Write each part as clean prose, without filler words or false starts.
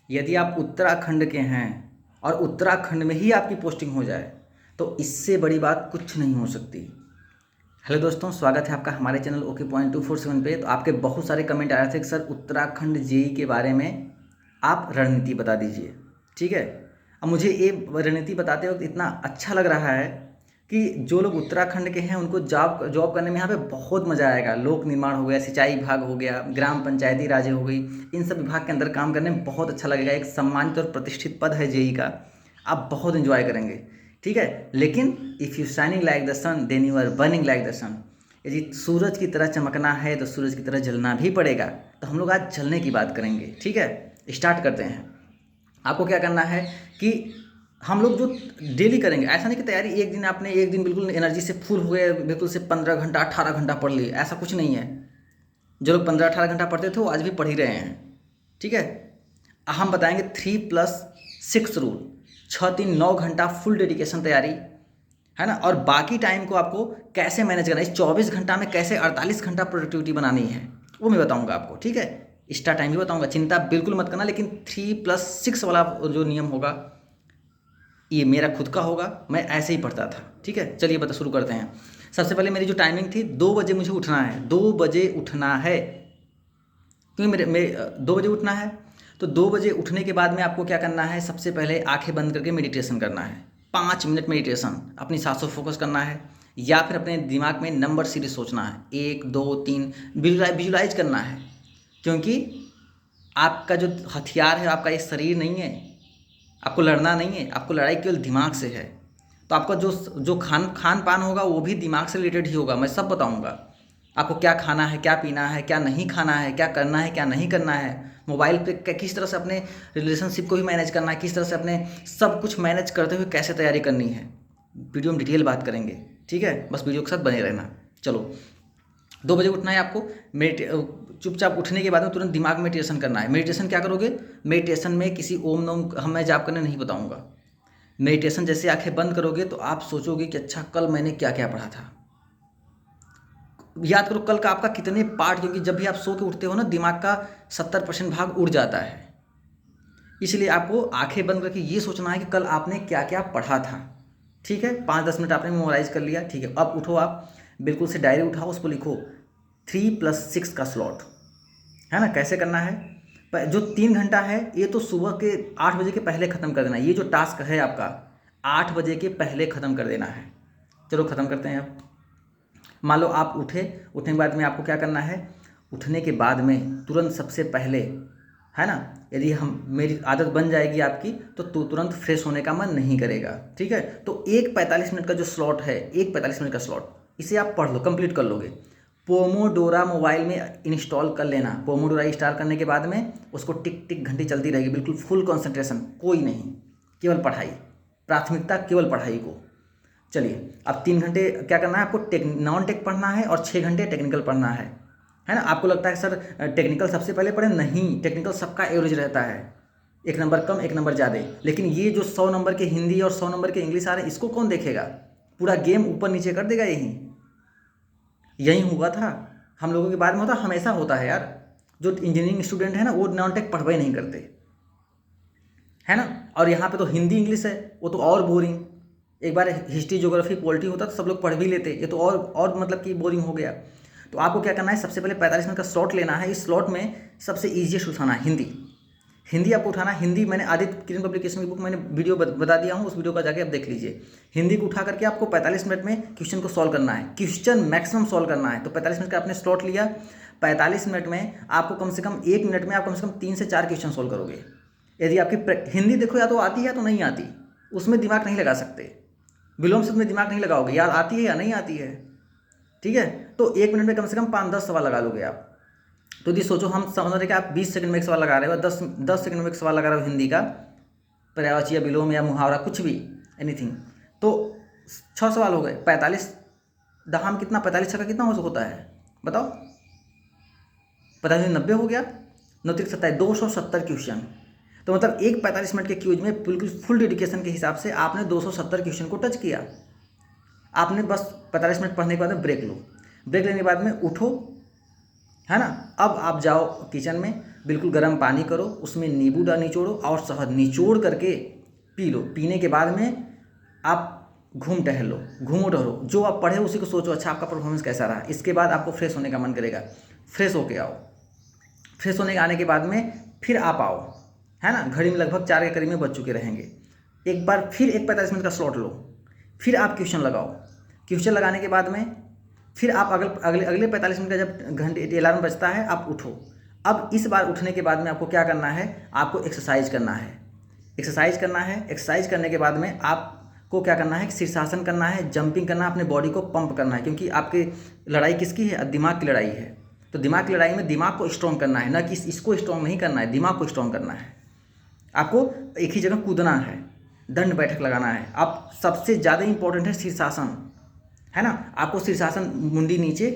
यदि आप उत्तराखंड के हैं और उत्तराखंड में ही आपकी पोस्टिंग हो जाए तो इससे बड़ी बात कुछ नहीं हो सकती। हेलो दोस्तों, स्वागत है आपका हमारे चैनल ओके पॉइंट 247 पे। तो आपके बहुत सारे कमेंट आ रहे थे कि सर उत्तराखंड जेई के बारे में आप रणनीति बता दीजिए। ठीक है, अब मुझे ये रणनीति बताते वक्त इतना अच्छा लग रहा है कि जो लोग उत्तराखंड के हैं उनको जॉब जॉब करने में यहाँ पे बहुत मज़ा आएगा। लोक निर्माण हो गया, सिंचाई विभाग हो गया, ग्राम पंचायती राज हो गई, इन सब विभाग के अंदर काम करने में बहुत अच्छा लगेगा। एक सम्मानित और प्रतिष्ठित पद है जेई का, आप बहुत इन्जॉय करेंगे। ठीक है, लेकिन if you shining like the sun then you are burning like the sun. यदि सूरज की तरह चमकना है तो सूरज की तरह जलना भी पड़ेगा। तो हम लोग आज जलने की बात करेंगे। ठीक है, स्टार्ट करते हैं। आपको क्या करना है कि हम लोग जो डेली करेंगे, ऐसा नहीं कि तैयारी एक दिन आपने एक दिन बिल्कुल एनर्जी से फुल हो गए, बिल्कुल से 15 घंटा 18 घंटा पढ़ लिए, ऐसा कुछ नहीं है। जो लोग 15-18 घंटा पढ़ते थे वो आज भी पढ़ ही रहे हैं। ठीक है, हम बताएंगे 3+6 रूल। 6-3-9 घंटा फुल डेडिकेशन तैयारी है ना, और बाकी टाइम को आपको कैसे मैनेज करना है। इस 24 घंटा में कैसे 48 घंटा प्रोडक्टिविटी बनानी है वो मैं बताऊंगा आपको। ठीक है, एक्स्ट्रा टाइम भी बताऊंगा, चिंता बिल्कुल मत करना। लेकिन 3+6 वाला जो नियम होगा ये मेरा खुद का होगा, मैं ऐसे ही पढ़ता था। ठीक है, चलिए बता शुरू करते हैं। सबसे पहले मेरी जो टाइमिंग थी, 2 बजे मुझे उठना है। 2 बजे उठना है क्योंकि मेरे 2 बजे उठना है। तो 2 बजे उठने के बाद में आपको क्या करना है, सबसे पहले आंखें बंद करके मेडिटेशन करना है। 5 मिनट मेडिटेशन, अपनी सांसों फोकस करना है, या फिर अपने दिमाग में नंबर सीरीज सोचना है, 1 2 3 विजुलाइज करना है। क्योंकि आपका जो हथियार है आपका ये शरीर नहीं है, आपको लड़ना नहीं है, आपको लड़ाई केवल दिमाग से है। तो आपका जो जो खान पान होगा वो भी दिमाग से रिलेटेड ही होगा। मैं सब बताऊंगा आपको, क्या खाना है, क्या पीना है, क्या नहीं खाना है, क्या करना है, क्या नहीं करना है। मोबाइल पे किस तरह से अपने रिलेशनशिप को भी मैनेज करना है, किस तरह से अपने सब कुछ मैनेज करते हुए कैसे तैयारी करनी है। वीडियो में डिटेल बात करेंगे। ठीक है, बस वीडियो के साथ बने रहना। चलो, 2 बजे उठना है आपको। चुपचाप उठने के बाद में तुरंत दिमाग में मेडिटेशन करना है। मेडिटेशन क्या करोगे, मेडिटेशन में किसी ओम नोम हम मैं जाप करने नहीं बताऊंगा। मेडिटेशन जैसे आंखें बंद करोगे तो आप सोचोगे कि अच्छा कल मैंने क्या क्या पढ़ा था। याद करो कल का आपका कितने पार्ट, क्योंकि जब भी आप सो के उठते हो ना दिमाग का 70% भाग उड़ जाता है। इसलिए आपको आंखें बंद करके ये सोचना है कि कल आपने क्या क्या पढ़ा था। ठीक है, 5-10 मिनट आपने मेमोराइज कर लिया। ठीक है, अब उठो, आप बिल्कुल से डायरी उठाओ, उस पर लिखो 3+6 का स्लॉट है ना। कैसे करना है, जो 3 घंटा है ये तो सुबह के 8 बजे के पहले ख़त्म कर देना है। ये जो टास्क है आपका 8 बजे के पहले ख़त्म कर देना है। चलो ख़त्म करते हैं। अब मान लो आप उठने के बाद में आपको क्या करना है, उठने के बाद में तुरंत सबसे पहले है ना, यदि हम मेरी आदत बन जाएगी आपकी तो तुरंत फ्रेश होने का मन नहीं करेगा। ठीक है, तो एक 45 मिनट का जो स्लॉट है, एक 45 मिनट का स्लॉट, इसे आप पढ़ लो, कंप्लीट कर लोगे। पोमोडोरा मोबाइल में इंस्टॉल कर लेना। पोमोडोरा इंस्टॉल करने के बाद में उसको टिक टिक घंटी चलती रहेगी, बिल्कुल फुल कंसंट्रेशन, कोई नहीं, केवल पढ़ाई, प्राथमिकता केवल पढ़ाई को। चलिए, अब 3 घंटे क्या करना है आपको, नॉन टेक पढ़ना है और 6 घंटे टेक्निकल पढ़ना है ना। आपको लगता है सर टेक्निकल सबसे पहले पढ़े, नहीं, टेक्निकल सबका एवरेज रहता है, 1 नंबर कम 1 नंबर ज़्यादा। लेकिन ये जो 100 नंबर के हिंदी और 100 नंबर के इंग्लिश आ रहे हैं, इसको कौन देखेगा, पूरा गेम ऊपर नीचे कर देगा। यही हुआ था हम लोगों के बारे में, होता हमेशा होता है यार। जो इंजीनियरिंग स्टूडेंट है ना वो नॉन टेक पढ़वे नहीं करते है ना। और यहाँ पे तो हिंदी इंग्लिश है, वो तो और बोरिंग। एक बार हिस्ट्री ज्योग्राफी पॉलिटी होता तो सब लोग पढ़ भी लेते, ये तो और मतलब कि बोरिंग हो गया। तो आपको क्या करना है, सबसे पहले 45 मिनट का स्लॉट लेना है। इस स्लॉट में सबसे ईजीएस्ट उठाना है हिंदी आपको उठाना है। हिंदी मैंने आदित्य किरण पब्लिकेशन की बुक मैंने वीडियो बता दिया हूँ, उस वीडियो का जाके आप देख लीजिए। हिंदी को उठा करके आपको 45 मिनट में क्वेश्चन को सॉल्व करना है, क्वेश्चन मैक्सिमम सॉल्व करना है। तो 45 मिनट का आपने स्लॉट लिया, 45 मिनट में आपको कम से कम 1 मिनट में आप कम से कम 3 से 4 क्वेश्चन सॉल्व करोगे। यदि आपकी हिंदी देखो या तो आती है तो नहीं आती, उसमें दिमाग नहीं लगा सकते, विलोम से उसमें दिमाग नहीं लगाओगे, यार आती है या नहीं आती है। ठीक है, तो 1 मिनट में कम से कम 5-10 सवाल लगा लोगे आप। तो यदि सोचो, हम समझ रहे कि आप 20 सेकंड में एक सवाल लगा रहे हो, 10 सेकंड में एक सवाल लगा रहे हो हिंदी का, पर्यायवाची या विलोम या मुहावरा कुछ भी, एनीथिंग, तो 6 सवाल हो गए। 45 दहाम कितना, 45 का कितना होता है बताओ, 90 हो गया, 9-7 270 क्वेश्चन। तो मतलब एक 45 मिनट के क्यूज में बिल्कुल फुल डेडिकेशन के हिसाब से आपने 270 क्वेश्चन को टच किया। आपने बस 45 मिनट पढ़ने के बाद ब्रेक लो, ब्रेक लेने के बाद में उठो, है ना। अब आप जाओ किचन में, बिल्कुल गर्म पानी करो, उसमें नींबू निचोड़ो और शहद निचोड़ करके पी लो। पीने के बाद में आप घूमो टहलो, जो आप पढ़े उसी को सोचो, अच्छा आपका परफॉर्मेंस कैसा रहा। इसके बाद आपको फ्रेश होने का मन करेगा, फ्रेश होके आओ। फ्रेश होने के आने के बाद में फिर आप आओ, है ना, घड़ी में लगभग 4 के करीब में बज चुके रहेंगे। एक बार फिर एक 45 मिनट का स्लॉट लो, फिर आप क्वेश्चन लगाओ। क्वेश्चन लगाने के बाद में फिर आप अगले 45 मिनट का जब घंटे अलार्म बजता है आप उठो। अब इस बार उठने के बाद में आपको क्या करना है, आपको एक्सरसाइज करना है। एक्सरसाइज करने के बाद में आपको क्या करना है, शीर्षासन करना है, जंपिंग करना है, अपने बॉडी को पंप करना है, क्योंकि आपकी लड़ाई किसकी है, दिमाग की लड़ाई है। तो दिमाग की लड़ाई में दिमाग को स्ट्रॉन्ग करना है, ना कि इसको स्ट्रॉन्ग नहीं करना है, दिमाग को स्ट्रॉन्ग करना है। आपको एक ही जगह कूदना है, दंड बैठक लगाना है। आप सबसे ज़्यादा इंपॉर्टेंट है शीर्षासन, है ना। आपको शीर्षासन, मुंडी नीचे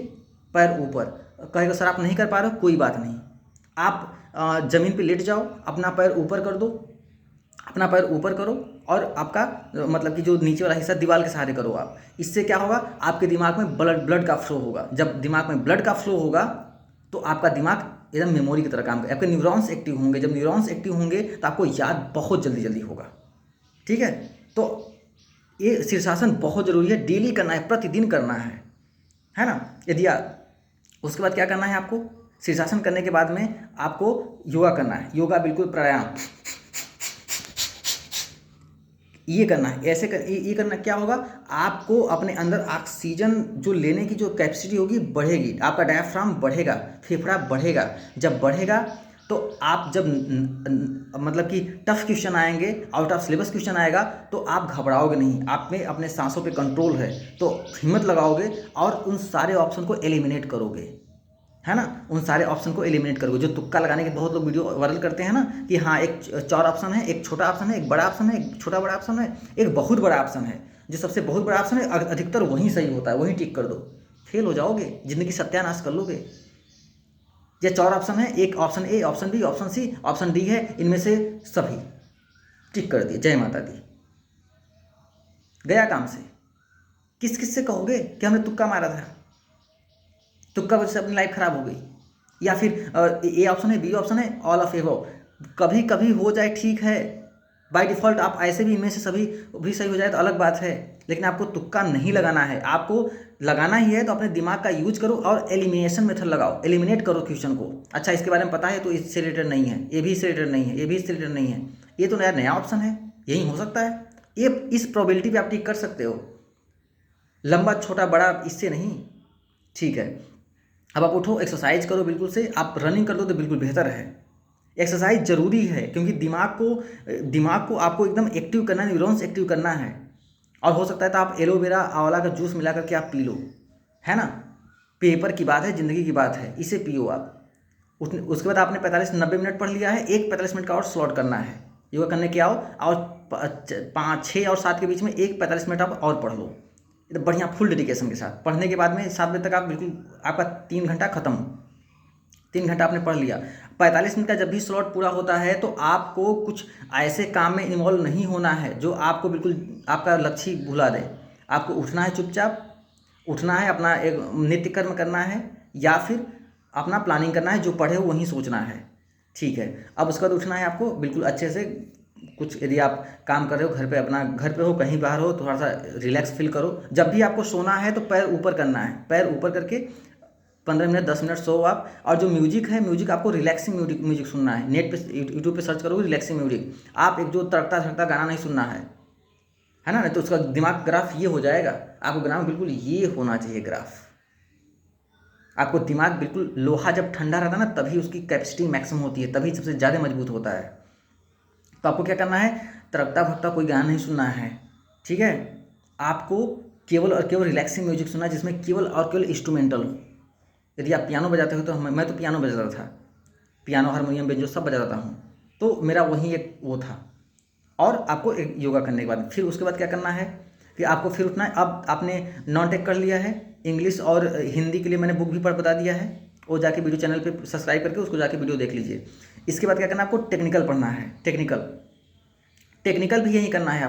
पैर ऊपर। कहेगा सर आप नहीं कर पा रहे हो, कोई बात नहीं, आप ज़मीन पे लेट जाओ, अपना पैर ऊपर कर दो, अपना पैर ऊपर करो और आपका मतलब कि जो नीचे वाला हिस्सा दीवार के सहारे करो आप। इससे क्या होगा, आपके दिमाग में ब्लड का फ्लो होगा। जब दिमाग में ब्लड का फ्लो होगा तो आपका दिमाग एकदम मेमोरी की तरह काम करेगा, आपके न्यूरॉन्स एक्टिव होंगे। जब न्यूरॉन्स एक्टिव होंगे तो आपको याद बहुत जल्दी होगा। ठीक है, तो ये शीर्षासन बहुत ज़रूरी है, डेली करना है, प्रतिदिन करना है ना। यदि उसके बाद क्या करना है, आपको शीर्षासन करने के बाद में आपको योगा करना है। योगा बिल्कुल प्राणायाम ये करना है। ये करना क्या होगा, आपको अपने अंदर ऑक्सीजन जो लेने की जो कैपेसिटी होगी बढ़ेगी, आपका डायफ्राम बढ़ेगा, फेफड़ा बढ़ेगा। जब बढ़ेगा तो आप जब मतलब कि टफ क्वेश्चन आएंगे, आउट ऑफ सिलेबस क्वेश्चन आएगा तो आप घबराओगे नहीं, आप में अपने सांसों पे कंट्रोल है, तो हिम्मत लगाओगे और उन सारे ऑप्शन को एलिमिनेट करोगे, है ना। उन सारे ऑप्शन को एलिमिनेट करोगे। जो तुक्का लगाने के बहुत लोग वीडियो वायरल करते हैं ना, कि हाँ एक 4 ऑप्शन है, एक छोटा ऑप्शन है, एक बड़ा ऑप्शन है, एक छोटा बड़ा ऑप्शन है, एक बहुत बड़ा ऑप्शन है। जो सबसे बहुत बड़ा ऑप्शन है अधिकतर वही सही होता है, वही टिक कर दो, फेल हो जाओगे, जिंदगी सत्यानाश कर लोगे। ये 4 ऑप्शन है, एक option A, option B, option C, option D है, इनमें से सभी टिक कर दिए, जय माता दी, गया काम से। किस किस से कहोगे कि हमने तुक्का मारा था, तुक्का वजह से अपनी लाइफ खराब हो गई, या फिर ए ऑप्शन है, बी ऑप्शन है, ऑल ऑफ एबव। कभी कभी हो जाए ठीक है, बाय डिफ़ॉल्ट आप ऐसे भी इनमें से सभी भी सही हो जाए तो अलग बात है, लेकिन आपको तुक्का नहीं लगाना है। आपको लगाना ही है तो अपने दिमाग का यूज करो और एलिमिनेशन मेथड लगाओ, एलिमिनेट करो क्वेश्चन को। अच्छा इसके बारे में पता है तो इससे रिलेटेड नहीं है, ये भी इससे रिलेटेड नहीं है, ये भी इससे रिलेटेड नहीं है, ये तो नया ऑप्शन है, यही हो सकता है। ये इस प्रोबेबिलिटी पे आप टिक कर सकते हो, लंबा छोटा बड़ा इससे नहीं। ठीक है, अब आप उठो, एक्सरसाइज करो, बिल्कुल से आप रनिंग कर दो तो बिल्कुल बेहतर है। एक्सरसाइज ज़रूरी है, क्योंकि दिमाग को आपको एकदम एक्टिव करना है, न्यूरॉन्स एक्टिव करना है। और हो सकता है तो आप एलोवेरा आंवला का जूस मिला करके आप पी लो, है ना। पेपर की बात है, ज़िंदगी की बात है, इसे पियो आप। उसके बाद आपने 45-90 मिनट पढ़ लिया है, एक 45 मिनट का और स्लॉट करना है। योगा करने के आओ और 5, 6 और 7 के बीच में एक 45 मिनट आप और पढ़ लो, एकदम बढ़िया फुल डेडिकेशन के साथ। पढ़ने के बाद में 7 बजे तक आप बिल्कुल, आपका 3 घंटा खत्म, 3 घंटा आपने पढ़ लिया। 45 मिनट का जब भी स्लॉट पूरा होता है तो आपको कुछ ऐसे काम में इन्वॉल्व नहीं होना है जो आपको बिल्कुल आपका लक्ष्य भुला दे। आपको उठना है, चुपचाप उठना है, अपना एक नित्य कर्म करना है, या फिर अपना प्लानिंग करना है, जो पढ़े हो वहीं सोचना है। ठीक है, अब उसके बाद उठना है आपको बिल्कुल अच्छे से। कुछ यदि आप काम कर रहे हो घर पे, अपना घर पे हो, कहीं बाहर हो, थोड़ा सा रिलैक्स फील करो। जब भी आपको सोना है तो पैर ऊपर करना है, पैर ऊपर करके 15 मिनट 10 मिनट सो आप। और जो म्यूजिक है, म्यूजिक आपको रिलैक्सिंग म्यूजिक सुनना है। नेट पे यूट्यूब पे सर्च करोगे रिलैक्सिंग म्यूजिक, आप एक जो तड़कता धड़कता गाना नहीं सुनना है ना, नहीं तो उसका दिमाग ग्राफ ये हो जाएगा। आपको ग्राफ बिल्कुल ये होना चाहिए, ग्राफ। आपको दिमाग बिल्कुल, लोहा जब ठंडा रहता है ना तभी उसकी कैपेसिटी मैक्सिमम होती है, तभी सबसे ज़्यादा मजबूत होता है। तो आपको क्या करना है, तड़कता भड़कता कोई गाना नहीं सुनना है। ठीक है, आपको केवल और केवल रिलैक्सिंग म्यूजिक सुनना है, जिसमें केवल और केवल इंस्ट्रूमेंटल हो। यदि आप पियानो बजाते हो तो मैं तो पियानो बजाता था, पियानो, हारमोनियम, बेंजो सब बजाता हूँ, तो मेरा वही एक वो था। और आपको एक योगा करने के बाद फिर उसके बाद क्या करना है कि आपको फिर उठना है। अब आपने नॉन टेक कर लिया है, इंग्लिश और हिंदी के लिए मैंने बुक भी पढ़ बता दिया है, वो जाके वीडियो चैनल पे सब्सक्राइब करके उसको जाके वीडियो देख लीजिए। इसके बाद क्या करना है, आपको टेक्निकल पढ़ना है। टेक्निकल भी यही करना है।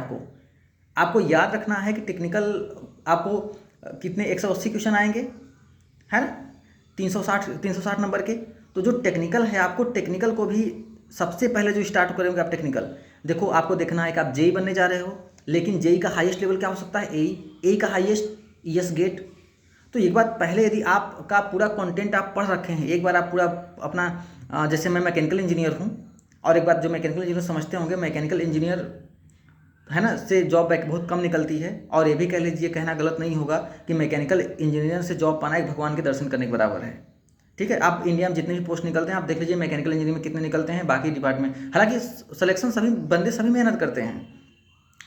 आपको याद रखना है कि टेक्निकल आपको कितने 180 क्वेश्चन आएंगे, है ना, 360 नंबर के। तो जो टेक्निकल है, आपको टेक्निकल को भी सबसे पहले जो स्टार्ट करेंगे आप टेक्निकल, देखो आपको देखना है कि आप जेई बनने जा रहे हो, लेकिन जेई का हाईएस्ट लेवल क्या हो सकता है, ए का हाईएस्ट ईएस गेट। तो एक बात पहले, यदि आपका पूरा कंटेंट आप पढ़ रखे हैं, एक बार आप पूरा अपना जैसे मैं मैकेनिकल इंजीनियर हूँ, और एक बात जो मैकेनिकल इंजीनियर समझते होंगे, मैकेनिकल इंजीनियर है ना से जॉब बहुत कम निकलती है, और ये भी कह लीजिए, कहना गलत नहीं होगा कि मैकेनिकल इंजीनियर से जॉब पाना एक भगवान के दर्शन करने के बराबर है। ठीक है, आप इंडिया में जितने भी पोस्ट निकलते हैं आप देख लीजिए मैकेनिकल इंजीनियर में कितने निकलते हैं, बाकी डिपार्टमेंट, हालांकि सिलेक्शन सभी बंदे सभी मेहनत करते हैं,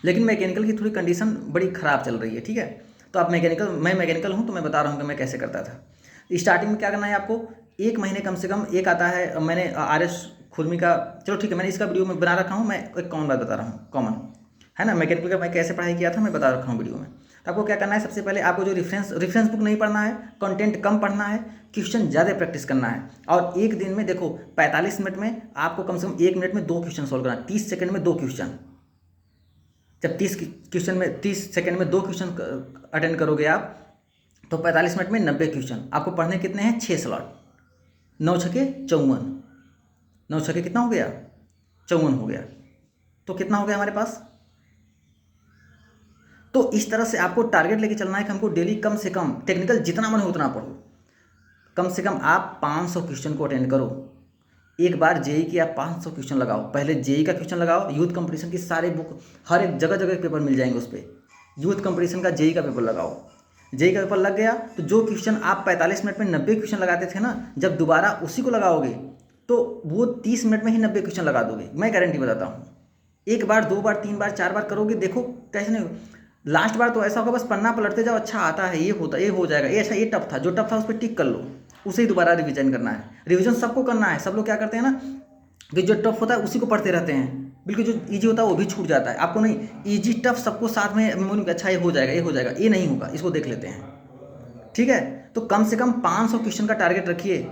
लेकिन मैकेनिकल की थोड़ी कंडीशन बड़ी ख़राब चल रही है। ठीक है, तो आप मैकेनिकल, मैं मैकेनिकल हूँ तो मैं बता रहा हूँ कि मैं कैसे करता था। स्टार्टिंग में क्या करना है आपको, एक महीने कम से कम, एक आता है, मैंने RS खुरमी का, चलो ठीक है, मैंने इसका वीडियो में बना रखा हूँ, मैं एक कॉमन बात बता रहा हूँ, कॉमन है ना, मैकेनिकल का मैं कैसे पढ़ाई किया था मैं बता रखा हूँ वीडियो में। तो आपको क्या करना है, सबसे पहले आपको जो रेफरेंस बुक नहीं पढ़ना है, कंटेंट कम पढ़ना है, क्वेश्चन ज़्यादा प्रैक्टिस करना है, और एक दिन में देखो 45 मिनट में आपको कम से कम 1 मिनट में 2 क्वेश्चन सॉल्व करना है, 30 सेकंड में 2 क्वेश्चन। जब 30 सेकंड में 2 क्वेश्चन अटेंड करोगे आप, तो 45 मिनट में 90 क्वेश्चन। आपको पढ़ने कितने हैं, 6 स्लॉट, 9 छके 54, 9 छके कितना हो गया, 54 हो गया, तो कितना हो गया हमारे पास। तो इस तरह से आपको टारगेट लेके चलना है कि हमको डेली कम से कम टेक्निकल जितना मन हो उतना पढ़ो, कम से कम आप 500 क्वेश्चन को अटेंड करो। एक बार जेई की आप 500 क्वेश्चन लगाओ, पहले जेई का क्वेश्चन लगाओ, यूथ कंपटीशन की सारे बुक, हर एक जगह जगह पेपर मिल जाएंगे उस पर, यूथ कंपटीशन का जेई का पेपर लगाओ। जेई का पेपर लग गया तो जो क्वेश्चन आप 45 मिनट में 90 क्वेश्चन लगाते थे ना, जब दोबारा उसी को लगाओगे तो वो 30 मिनट में ही 90 क्वेश्चन लगा दोगे, मैं गारंटी बताता हूँ। एक बार, 2 बार, 3 बार, 4 बार करोगे, देखो कैसे नहीं, लास्ट बार तो ऐसा होगा बस पन्ना पलटते जाओ, अच्छा आता है, ये होता, ये हो जाएगा, ये अच्छा, ये टफ था, जो टफ था उस पर टिक कर लो, उसे ही दोबारा रिवीजन करना है। रिवीजन सबको करना है, सब लोग क्या करते हैं ना कि जो टफ होता है उसी को पढ़ते रहते हैं, बिल्कुल जो इजी होता है वो भी छूट जाता है। आपको नहीं, इजी टफ सबको साथ में मेमोरी में, अच्छा ये हो जाएगा, ये हो जाएगा, ये नहीं होगा, इसको देख लेते हैं। ठीक है, तो कम से कम 500 क्वेश्चन का टारगेट रखिए।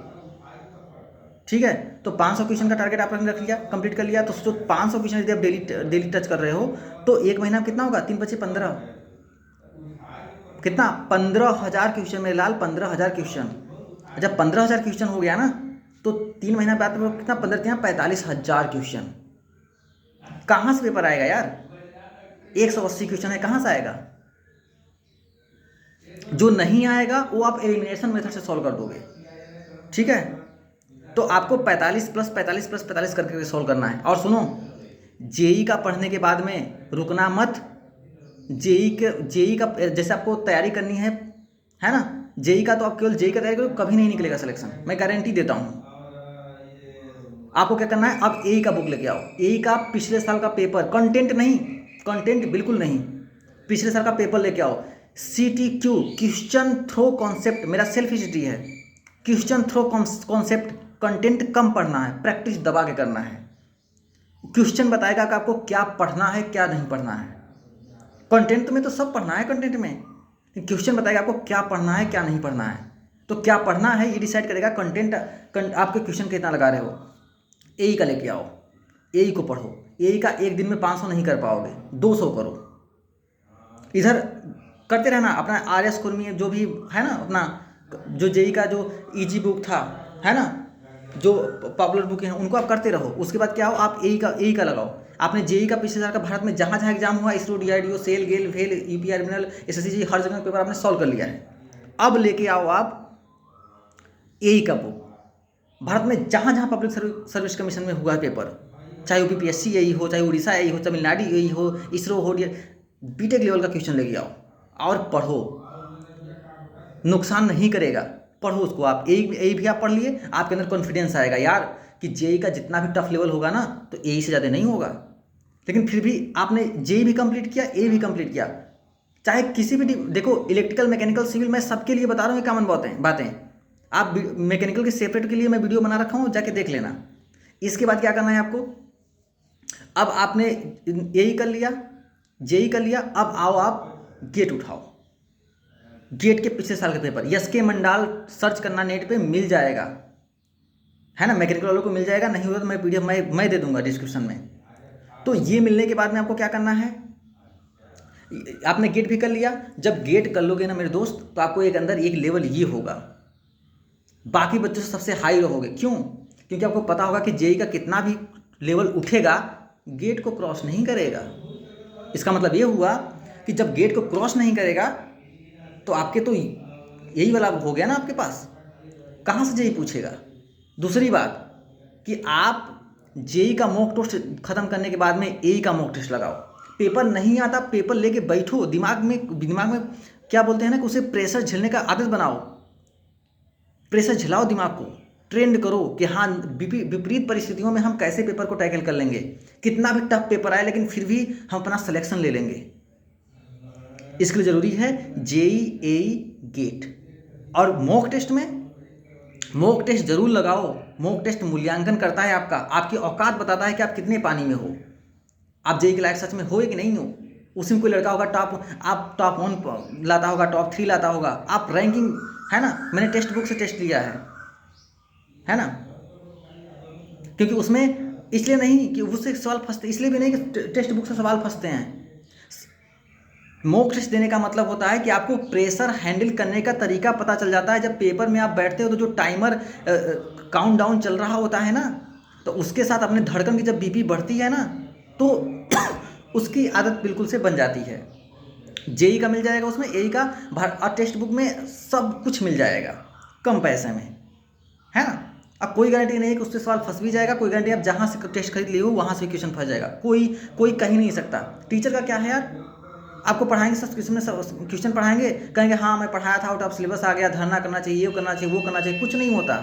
ठीक है, तो 500 क्वेश्चन का टारगेट आपने रख लिया, कंप्लीट कर लिया, तो सोचो 500 क्वेश्चन यदि आप डेली टच कर रहे हो तो एक महीना कितना होगा, 3 बचे 15, कितना, 15,000 क्वेश्चन मेरे लाल, 15,000 क्वेश्चन। जब 15,000 क्वेश्चन हो गया ना, तो 3 महीना बाद में कितना, 15 3 45,000 क्वेश्चन। कहाँ से पेपर आएगा यार, 180 क्वेश्चन है, कहाँ से आएगा। जो नहीं आएगा वो आप एलिमिनेशन मेथड से सॉल्व कर दोगे। ठीक है, तो आपको 45 प्लस 45 प्लस 45 करके सॉल्व करना है। और सुनो, जेई का पढ़ने के बाद में रुकना मत। जेई का जैसे आपको तैयारी करनी है ना, जेई का तो आप केवल जेई का तैयारी करो, कभी नहीं निकलेगा सिलेक्शन, मैं गारंटी देता हूँ। आपको क्या करना है, अब एई का बुक लेके आओ, एई का पिछले साल का पेपर, कंटेंट नहीं, कंटेंट बिल्कुल नहीं, पिछले साल का पेपर लेके आओ। CTQ, क्वेश्चन थ्रो कॉन्सेप्ट, मेरा सेल्फ हिस्ट्री है, क्वेश्चन थ्रो कॉन्सेप्ट, कंटेंट कम पढ़ना है, प्रैक्टिस दबा के करना है। क्वेश्चन बताएगा कि आपको क्या पढ़ना है क्या नहीं पढ़ना है। कंटेंट में तो सब पढ़ना है, कंटेंट में क्वेश्चन बताएगा आपको क्या पढ़ना है क्या नहीं पढ़ना है। तो क्या पढ़ना है ये डिसाइड करेगा कंटेंट, आपके क्वेश्चन कितना लगा रहे हो। एई का लेके आओ, एई को पढ़ो, एई का एक दिन में 500 नहीं कर पाओगे, 200 करो। इधर करते रहना, अपना RS खुरमी जो भी है ना, अपना जो जेई का जो इजी बुक था है ना, जो पॉपुलर बुक हैं उनको आप करते रहो। उसके बाद क्या हो, आप एई का लगाओ। आपने जेई का पिछले साल का भारत में जहाँ जहाँ एग्जाम हुआ, इसरो, DRDO, सेल, गेल, फेल, UPR, मिनल, SSC, हर जगह पेपर आपने सॉल्व कर लिया है। अब लेके आओ आप एई का बुक, भारत में जहाँ जहाँ पब्लिक सर्विस कमीशन में हुआ है पेपर, चाहे UPPSC एई हो, चाहे उड़ीसा एई हो, तमिलनाडु एई हो, इसरो हो, बीटेक लेवल का क्वेश्चन लेके आओ और पढ़ो, नुकसान नहीं करेगा, पढ़ो उसको। आप एई भी आप पढ़ लिए, आपके अंदर कॉन्फिडेंस आएगा यार कि जेई का जितना भी टफ लेवल होगा ना तो एई से ज़्यादा नहीं होगा। लेकिन फिर भी आपने जेई भी कंप्लीट किया, ए भी कंप्लीट किया, चाहे किसी भी, देखो इलेक्ट्रिकल, मैकेनिकल, सिविल, मैं सबके लिए बता रहा हूँ कॉमन बातें। आप मैकेनिकल के सेपरेट के लिए मैं वीडियो बना रखा हूँ, जाके देख लेना। इसके बाद क्या करना है आपको, अब आपने एई कर लिया, जेई कर लिया, अब आओ आप गेट उठाओ। गेट के पिछले साल का पेपर, SK मंडाल सर्च करना नेट पे, मिल जाएगा है ना, मैकेनिकल वालों को मिल जाएगा, नहीं होगा तो मैं PDF मैं दे दूंगा डिस्क्रिप्शन में। तो ये मिलने के बाद में आपको क्या करना है, आपने गेट भी कर लिया। जब गेट कर लोगे ना मेरे दोस्त, तो आपको एक अंदर एक लेवल ये होगा, बाकी बच्चों से सबसे हाई रहोगे। क्यों? क्योंकि आपको पता होगा कि जेई का कितना भी लेवल उठेगा गेट को क्रॉस नहीं करेगा। इसका मतलब ये हुआ कि जब गेट को क्रॉस नहीं करेगा तो आपके तो यही वाला हो गया ना आपके पास, कहाँ से जेई पूछेगा। दूसरी बात कि आप जेई का मॉक टेस्ट खत्म करने के बाद में एई का मॉक टेस्ट लगाओ। पेपर नहीं आता, पेपर लेके बैठो, दिमाग में क्या बोलते हैं ना कि उसे प्रेशर झेलने का आदत बनाओ, प्रेशर झेलाओ दिमाग को, ट्रेंड करो कि हाँ विपरीत परिस्थितियों में हम कैसे पेपर को टैकल कर लेंगे, कितना भी टफ पेपर आए लेकिन फिर भी हम अपना सिलेक्शन ले लेंगे। इसके लिए ज़रूरी है जेई एई गेट। और मॉक टेस्ट में मॉक टेस्ट जरूर लगाओ। मॉक टेस्ट मूल्यांकन करता है आपका, आपकी औकात बताता है कि आप कितने पानी में हो, आप जेई के लायक सच में हो कि नहीं हो। उसमें कोई लड़का होगा आप टॉप 1 लाता होगा, टॉप 3 लाता होगा, आप रैंकिंग है ना। मैंने टेक्स्ट बुक से टेस्ट लिया है ना। क्योंकि उसमें इसलिए नहीं कि उससे सवाल फंसते, इसलिए भी नहीं कि टेक्स्ट बुक से सवाल फंसते हैं। मॉक टेस्ट देने का मतलब होता है कि आपको प्रेशर हैंडल करने का तरीका पता चल जाता है। जब पेपर में आप बैठते हो तो जो टाइमर काउंट डाउन चल रहा होता है ना, तो उसके साथ अपने धड़कन की जब बीपी बढ़ती है ना तो उसकी आदत बिल्कुल से बन जाती है। जेई का मिल जाएगा उसमें, एई का, और टेक्स्ट बुक में सब कुछ मिल जाएगा कम पैसे में, है ना। अब कोई गारंटी नहीं है कि उससे सवाल फंस भी जाएगा, कोई गारंटी आप जहाँ से टेस्ट खरीद लिए हो वहाँ से क्वेश्चन फंस जाएगा, कोई कह ही नहीं सकता। टीचर का क्या है यार, आपको पढ़ाएंगे, सब क्वेश्चन पढ़ाएंगे, कहेंगे हाँ मैं पढ़ाया था, आउट ऑफ सिलेबस आ गया, धरना करना चाहिए, ये करना चाहिए, वो करना चाहिए, कुछ नहीं होता।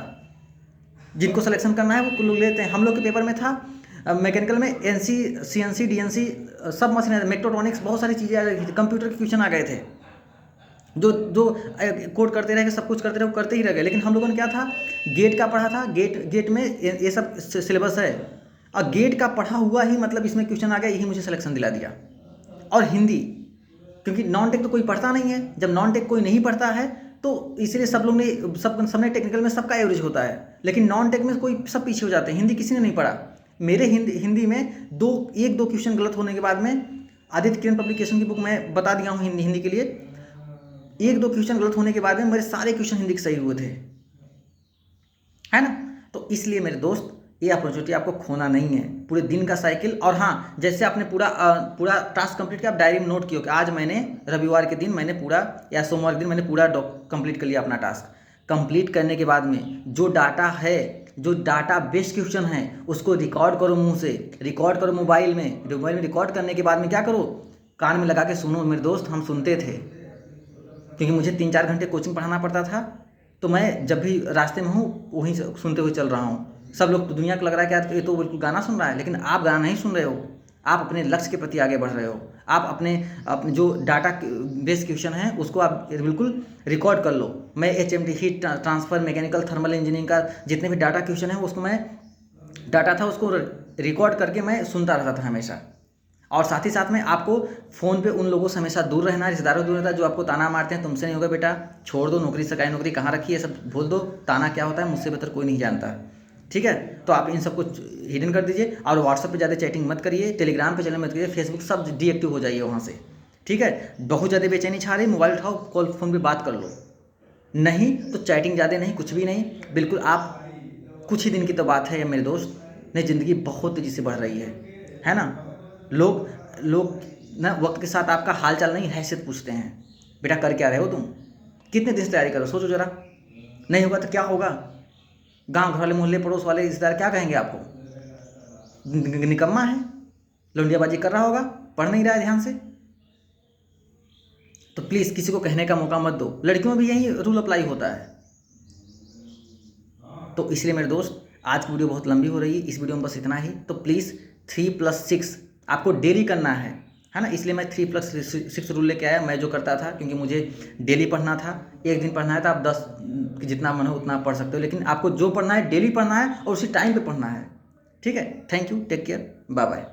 जिनको सिलेक्शन करना है वो लोग लेते हैं। हम लोग के पेपर में था मैकेनिकल में एनसी सीएनसी डीएनसी सब मशीन, मेट्रोट्रॉनिक्स, बहुत सारी चीज़ें आ गई थी, कंप्यूटर के क्वेश्चन आ गए थे। जो कोड करते रहे, सब कुछ करते रहे, वो करते ही रह गए। लेकिन हम लोगों ने क्या था, गेट का पढ़ा था, गेट में ये सब सिलेबस है, और गेट का पढ़ा हुआ ही मतलब इसमें क्वेश्चन आ गया, यही मुझे सिलेक्शन दिला दिया। और हिंदी, क्योंकि नॉन टेक तो कोई पढ़ता नहीं है, जब नॉन टेक कोई नहीं पढ़ता है तो इसलिए सबने टेक्निकल में सबका एवरेज होता है, लेकिन नॉन टेक में कोई सब पीछे हो जाते हैं। हिंदी किसी ने नहीं पढ़ा। मेरे हिंदी में एक दो क्वेश्चन गलत होने के बाद में, आदित्य किरण पब्लिकेशन की बुक में बता दिया हूँ हिंदी के लिए, 1-2 क्वेश्चन गलत होने के बाद में मेरे सारे क्वेश्चन हिंदी के सही हुए थे, है ना। तो इसलिए मेरे दोस्त ये अपॉर्चुनिटी आपको खोना नहीं है। पूरे दिन का साइकिल, और हाँ जैसे आपने पूरा टास्क कंप्लीट किया, आप डायरी में नोट किया कि आज मैंने रविवार के दिन मैंने पूरा, या सोमवार के दिन मैंने पूरा कंप्लीट कर लिया अपना टास्क। कंप्लीट करने के बाद में जो डाटा है, जो डाटा बेस्ड क्वेश्चन है, उसको रिकॉर्ड करो, मुंह से रिकॉर्ड करो, मोबाइल में रिकॉर्ड करने के बाद में क्या करो, कान में लगा के सुनो। मेरे दोस्त हम सुनते थे, क्योंकि मुझे 3-4 घंटे कोचिंग पढ़ाना पड़ता था, तो मैं जब भी रास्ते में हूँ वहीं से सुनते हुए चल रहा हूँ। सब लोग तो दुनिया को लग रहा है कि यार ये तो बिल्कुल गाना सुन रहा है, लेकिन आप गाना नहीं सुन रहे हो, आप अपने लक्ष्य के प्रति आगे बढ़ रहे हो। आप अपने जो डाटा बेस्ड क्वेश्चन है उसको आप बिल्कुल रिकॉर्ड कर लो। मैं HMD heat transfer, mechanical, thermal engineering का जितने भी डाटा क्वेश्चन है उसको मैं डाटा था उसको रिकॉर्ड करके मैं सुनता रहता था हमेशा। और साथ ही साथ में आपको फ़ोन पे उन लोगों से हमेशा दूर रहना, रिश्तेदारों से दूर रहना जो आपको ताना मारते हैं, तुमसे नहीं होगा बेटा, छोड़ दो, नौकरी सरकारी नौकरी कहाँ रखी है, सब भूल दो, ताना क्या होता है मुझसे बेहतर कोई नहीं जानता, ठीक है। तो आप इन सबको हिडन कर दीजिए, और व्हाट्सएप पे ज़्यादा चैटिंग मत करिए, टेलीग्राम पे चैनल मत करिए, फेसबुक सब डीएक्टिव हो जाइए वहाँ से, ठीक है। बहुत ज़्यादा बेचैनी छा रही, मोबाइल उठाओ, कॉल फ़ोन पर बात कर लो, नहीं तो चैटिंग ज़्यादा नहीं, कुछ भी नहीं, बिल्कुल। आप कुछ ही दिन की तो बात है मेरे दोस्त, नहीं ज़िंदगी बहुत तेज़ी से बढ़ रही है ना। लोग ना वक्त के साथ आपका हाल चाल नहीं, हैसियत पूछते हैं, बेटा कर क्या रहे हो तुम, कितने दिन से तैयारी करो, सोचो जरा, नहीं होगा तो क्या होगा, गांव घर वाले, मोहल्ले, पड़ोस वाले, रिश्तेदार क्या कहेंगे आपको, निकम्मा है, लौंडियाबाजी कर रहा होगा, पढ़ नहीं रहा है ध्यान से। तो प्लीज़ किसी को कहने का मौका मत दो। लड़कियों में भी यही रूल अप्लाई होता है। तो इसलिए मेरे दोस्त आज की वीडियो बहुत लंबी हो रही है, इस वीडियो में बस इतना ही। तो प्लीज़ 3+6 आपको डेली करना है ना। इसलिए मैं 3+6 रूल लेके आया, मैं जो करता था, क्योंकि मुझे डेली पढ़ना था। एक दिन पढ़ना है तो आप 10 जितना मन हो उतना पढ़ सकते हो, लेकिन आपको जो पढ़ना है डेली पढ़ना है और उसी टाइम पे पढ़ना है, ठीक है। Thank you, take care, bye bye.